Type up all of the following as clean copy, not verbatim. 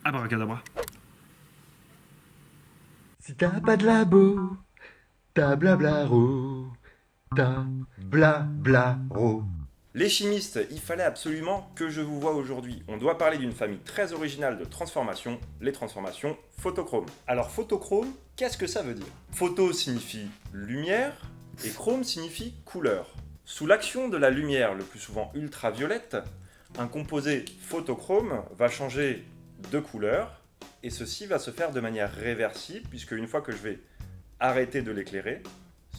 Abracadabra. Si t'as pas de labo, t'as blablaro, t'as blablaro. Les chimistes, il fallait absolument que je vous voie aujourd'hui. On doit parler d'une famille très originale de transformations, les transformations photochromes. Alors photochrome, qu'est-ce que ça veut dire? Photo signifie lumière et chrome signifie couleur. Sous l'action de la lumière, le plus souvent ultraviolette, un composé photochrome va changer de couleur et ceci va se faire de manière réversible puisque une fois que je vais arrêter de l'éclairer,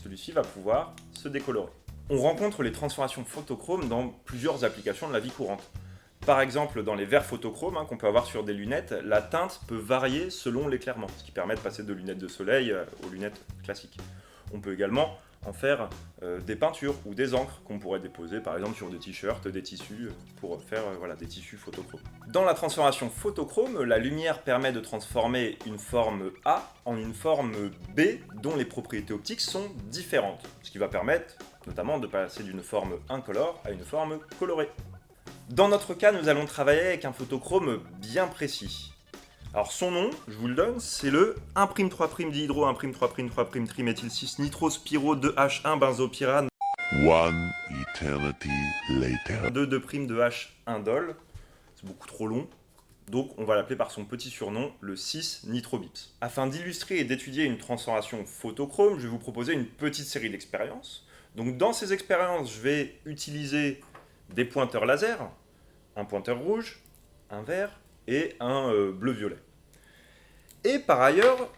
celui-ci va pouvoir se décolorer. On rencontre les transformations photochromes dans plusieurs applications de la vie courante. Par exemple, dans les verres photochromes qu'on peut avoir sur des lunettes, la teinte peut varier selon l'éclairement, ce qui permet de passer de lunettes de soleil aux lunettes classiques. On peut également en faire des peintures ou des encres qu'on pourrait déposer par exemple sur des t-shirts, des tissus, pour faire des tissus photochromes. Dans la transformation photochrome, la lumière permet de transformer une forme A en une forme B dont les propriétés optiques sont différentes, ce qui va permettre notamment de passer d'une forme incolore à une forme colorée. Dans notre cas, nous allons travailler avec un photochrome bien précis. Alors son nom, je vous le donne, c'est le 1'3' dihydro 1'3'3' triméthyl 6 nitrospiro 2H1 benzopyrane One eternity later. 2'2' de H1-dol. C'est beaucoup trop long. Donc on va l'appeler par son petit surnom, le 6-nitrobips. Afin d'illustrer et d'étudier une transformation photochrome, je vais vous proposer une petite série d'expériences. Donc dans ces expériences, je vais utiliser des pointeurs laser, un pointeur rouge, un vert et un bleu-violet. Et par ailleurs,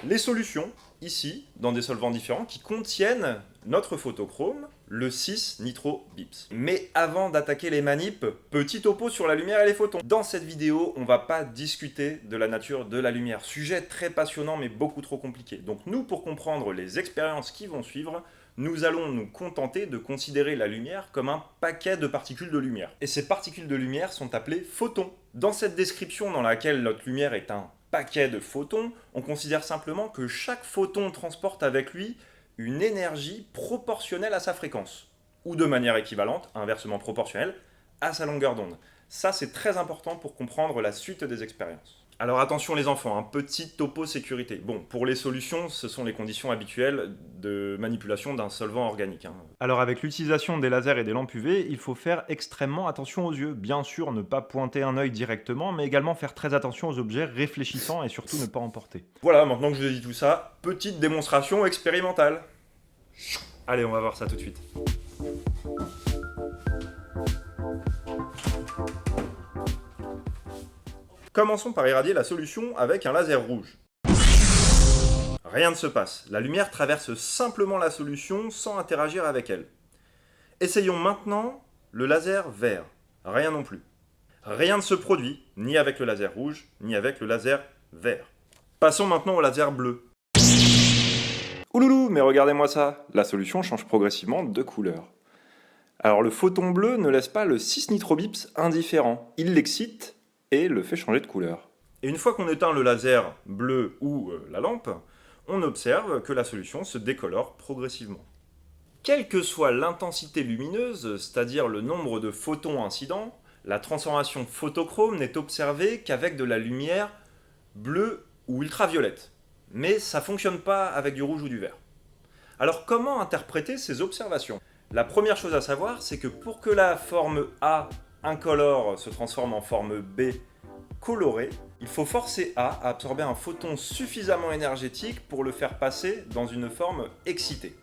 les solutions, ici, dans des solvants différents, qui contiennent notre photochrome, le 6-nitrobips. Mais avant d'attaquer les manips, petit topo sur la lumière et les photons. Dans cette vidéo, on ne va pas discuter de la nature de la lumière. Sujet très passionnant mais beaucoup trop compliqué. Donc nous, pour comprendre les expériences qui vont suivre, nous allons nous contenter de considérer la lumière comme un paquet de particules de lumière. Et ces particules de lumière sont appelées photons. Dans cette description dans laquelle notre lumière est un paquet de photons, on considère simplement que chaque photon transporte avec lui une énergie proportionnelle à sa fréquence, ou de manière équivalente, inversement proportionnelle, à sa longueur d'onde. Ça, c'est très important pour comprendre la suite des expériences. Alors attention les enfants, un petit topo sécurité. Bon, pour les solutions, ce sont les conditions habituelles de manipulation d'un solvant organique. Alors avec l'utilisation des lasers et des lampes UV, il faut faire extrêmement attention aux yeux. Bien sûr, ne pas pointer un œil directement, mais également faire très attention aux objets réfléchissants et surtout ne pas emporter. Voilà, maintenant que je vous ai dit tout ça, petite démonstration expérimentale. Allez, on va voir ça tout de suite. Commençons par irradier la solution avec un laser rouge. Rien ne se passe, la lumière traverse simplement la solution sans interagir avec elle. Essayons maintenant le laser vert. Rien non plus. Rien ne se produit, ni avec le laser rouge, ni avec le laser vert. Passons maintenant au laser bleu. Ouloulou, mais regardez-moi ça, la solution change progressivement de couleur. Alors le photon bleu ne laisse pas le 6-nitrobips indifférent, il l'excite et le fait changer de couleur. Et une fois qu'on éteint le laser bleu ou la lampe, on observe que la solution se décolore progressivement. Quelle que soit l'intensité lumineuse, c'est-à-dire le nombre de photons incidents, la transformation photochrome n'est observée qu'avec de la lumière bleue ou ultraviolette. Mais ça ne fonctionne pas avec du rouge ou du vert. Alors comment interpréter ces observations? La première chose à savoir, c'est que pour que la forme A incolore se transforme en forme B colorée, il faut forcer A à absorber un photon suffisamment énergétique pour le faire passer dans une forme excitée.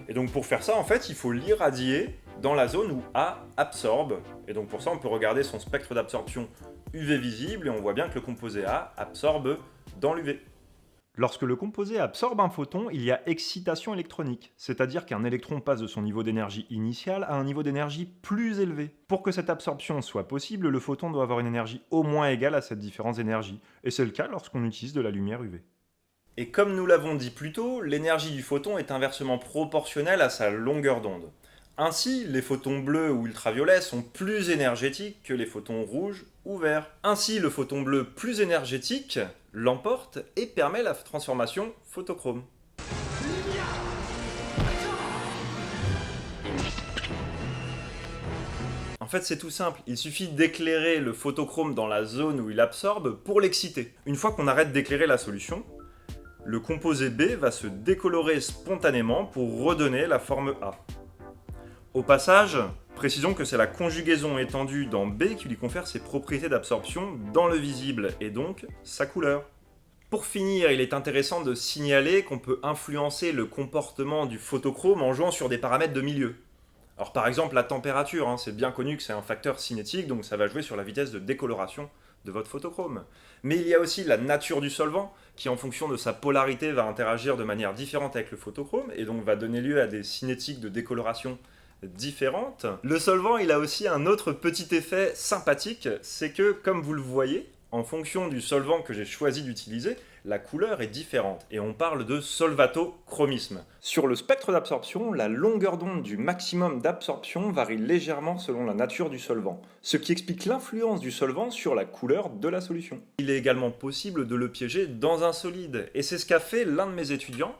Et donc pour faire ça, en fait, il faut l'irradier dans la zone où A absorbe. Et donc pour ça, on peut regarder son spectre d'absorption UV visible et on voit bien que le composé A absorbe dans l'UV. Lorsque le composé absorbe un photon, il y a excitation électronique, c'est-à-dire qu'un électron passe de son niveau d'énergie initial à un niveau d'énergie plus élevé. Pour que cette absorption soit possible, le photon doit avoir une énergie au moins égale à cette différence d'énergie, et c'est le cas lorsqu'on utilise de la lumière UV. Et comme nous l'avons dit plus tôt, l'énergie du photon est inversement proportionnelle à sa longueur d'onde. Ainsi, les photons bleus ou ultraviolets sont plus énergétiques que les photons rouges ou verts. Ainsi, le photon bleu plus énergétique l'emporte et permet la transformation photochrome. fait, c'est tout simple. Il suffit d'éclairer le photochrome dans la zone où il absorbe pour l'exciter. Une fois qu'on arrête d'éclairer la solution, le composé B va se décolorer spontanément pour redonner la forme A. Au passage, précisons que c'est la conjugaison étendue dans B qui lui confère ses propriétés d'absorption dans le visible, et donc sa couleur. Pour finir, il est intéressant de signaler qu'on peut influencer le comportement du photochrome en jouant sur des paramètres de milieu. Alors par exemple la température, c'est bien connu que c'est un facteur cinétique, donc ça va jouer sur la vitesse de décoloration de votre photochrome. Mais il y a aussi la nature du solvant, qui en fonction de sa polarité va interagir de manière différente avec le photochrome, et donc va donner lieu à des cinétiques de décoloration différentes. Le solvant, il a aussi un autre petit effet sympathique, c'est que, comme vous le voyez, en fonction du solvant que j'ai choisi d'utiliser, la couleur est différente, et on parle de solvatochromisme. Sur le spectre d'absorption, la longueur d'onde du maximum d'absorption varie légèrement selon la nature du solvant, ce qui explique l'influence du solvant sur la couleur de la solution. Il est également possible de le piéger dans un solide, et c'est ce qu'a fait l'un de mes étudiants,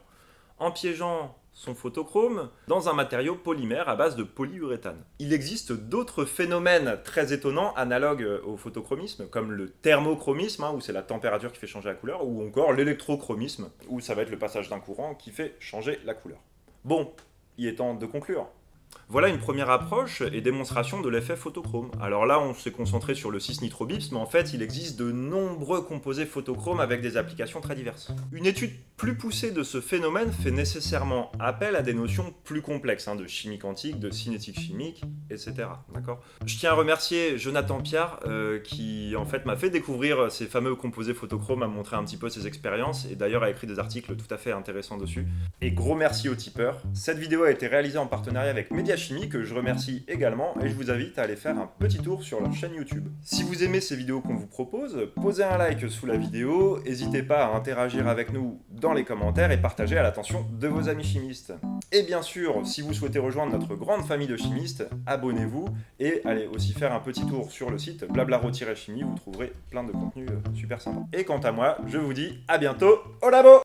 en piégeant son photochrome dans un matériau polymère à base de polyuréthane. Il existe d'autres phénomènes très étonnants analogues au photochromisme, comme le thermochromisme, où c'est la température qui fait changer la couleur, ou encore l'électrochromisme, où ça va être le passage d'un courant qui fait changer la couleur. Bon, il est temps de conclure. Voilà une première approche et démonstration de l'effet photochrome. Alors là, on s'est concentré sur le 6-nitrobips, mais en fait, il existe de nombreux composés photochromes avec des applications très diverses. Une étude plus poussée de ce phénomène fait nécessairement appel à des notions plus complexes, de chimie quantique, de cinétique chimique, etc. D'accord ? Je tiens à remercier Jonathan Piard, qui en fait m'a fait découvrir ces fameux composés photochromes, a montré un petit peu ses expériences, et d'ailleurs a écrit des articles tout à fait intéressants dessus. Et gros merci aux tipeurs. Cette vidéo a été réalisée en partenariat avec Mediachimie, que je remercie également, et je vous invite à aller faire un petit tour sur leur chaîne YouTube. Si vous aimez ces vidéos qu'on vous propose, posez un like sous la vidéo, n'hésitez pas à interagir avec nous dans les commentaires et partager à l'attention de vos amis chimistes. Et bien sûr, si vous souhaitez rejoindre notre grande famille de chimistes, abonnez-vous et allez aussi faire un petit tour sur le site blablaro-chimie, vous trouverez plein de contenus super sympas. Et quant à moi, je vous dis à bientôt au labo!